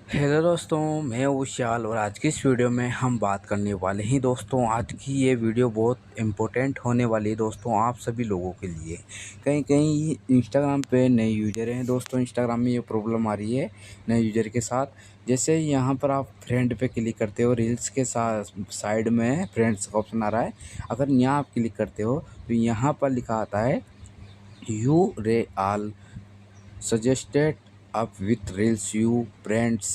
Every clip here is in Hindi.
हेलो दोस्तों, मैं विशाल और आज की इस वीडियो में हम बात करने वाले हैं दोस्तों। आज की ये वीडियो बहुत इम्पोर्टेंट होने वाली है दोस्तों आप सभी लोगों के लिए। कहीं कहीं इंस्टाग्राम पे नए यूजर हैं दोस्तों, इंस्टाग्राम में ये प्रॉब्लम आ रही है नए यूजर के साथ। जैसे यहाँ पर आप फ्रेंड पे क्लिक करते हो, रील्स के साथ साइड में फ्रेंड्स का ऑप्शन आ रहा है। अगर यहाँ आप क्लिक करते हो तो यहाँ पर लिखा आता है you're all suggested up with reels you friends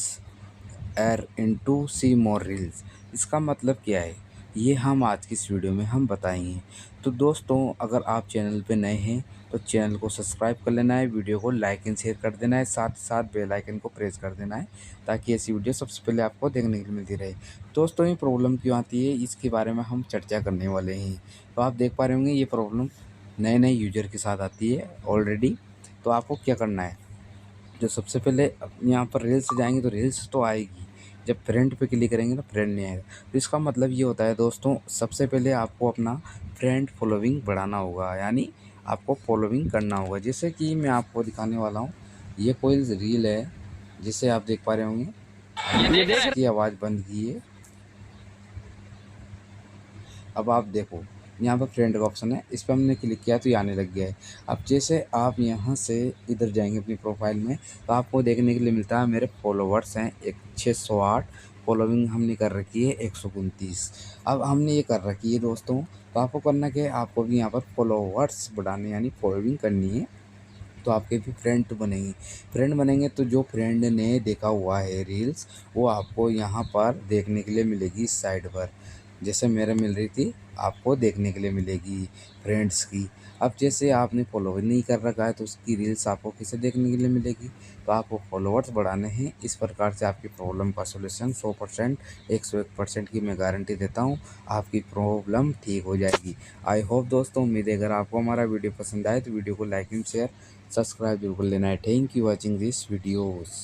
are into see more reels. इसका मतलब क्या है, ये हम आज की इस वीडियो में हम बताएंगे। तो दोस्तों, अगर आप चैनल पे नए हैं तो चैनल को सब्सक्राइब कर लेना है, वीडियो को लाइक एंड शेयर कर देना है, साथ ही साथ बेल आइकन को प्रेस कर देना है ताकि ऐसी वीडियो सबसे पहले आपको देखने के लिए मिलती रहे। दोस्तों, ये प्रॉब्लम क्यों आती है इसके बारे में हम चर्चा करने वाले हैं। तो आप देख पा रहे होंगे ये प्रॉब्लम नए नए यूजर के साथ आती है ऑलरेडी। तो आपको क्या करना है, जो सबसे पहले यहाँ पर रील्स जाएंगे तो रील्स तो आएगी, जब फ्रेंड पे क्लिक करेंगे तो फ्रेंड नहीं आएगा। तो इसका मतलब ये होता है दोस्तों, सबसे पहले आपको अपना फ्रेंड फॉलोइंग बढ़ाना होगा, यानी आपको फॉलोइंग करना होगा। जैसे कि मैं आपको दिखाने वाला हूँ, ये कोई रील है जिसे आप देख पा रहे होंगे। इसकी आवाज़ बंद की है। अब आप देखो, यहाँ पर फ्रेंड का ऑप्शन है, इस पर हमने क्लिक किया तो ये आने लग गया है। अब जैसे आप यहाँ से इधर जाएंगे अपनी प्रोफाइल में तो आपको देखने के लिए मिलता है मेरे फॉलोवर्स हैं 608, फॉलोइंग हमने कर रखी है 129। अब हमने ये कर रखी है दोस्तों, तो आपको करना क्या है, आपको भी यहाँ पर फॉलोवर्स बढ़ाने यानी फॉलोइंग करनी है। तो आपके भी फ्रेंड बनेंगे। फ्रेंड बनेंगे तो जो फ्रेंड ने देखा हुआ है रील्स वो आपको यहाँ पर देखने के लिए मिलेगी इस साइड पर। जैसे मेरे मिल रही थी, आपको देखने के लिए मिलेगी फ्रेंड्स की। अब जैसे आपने फॉलो नहीं कर रखा है तो उसकी रील्स आपको किसे देखने के लिए मिलेगी, तो आपको फॉलोअर्स बढ़ाने हैं। इस प्रकार से आपकी प्रॉब्लम का सॉल्यूशन 100%, 101% की मैं गारंटी देता हूँ, आपकी प्रॉब्लम ठीक हो जाएगी। आई होप दोस्तों, उम्मीद है अगर आपको हमारा वीडियो पसंद आए तो वीडियो को लाइक एंड शेयर सब्सक्राइब जरूर कर लेना है। Thank you watching this videos.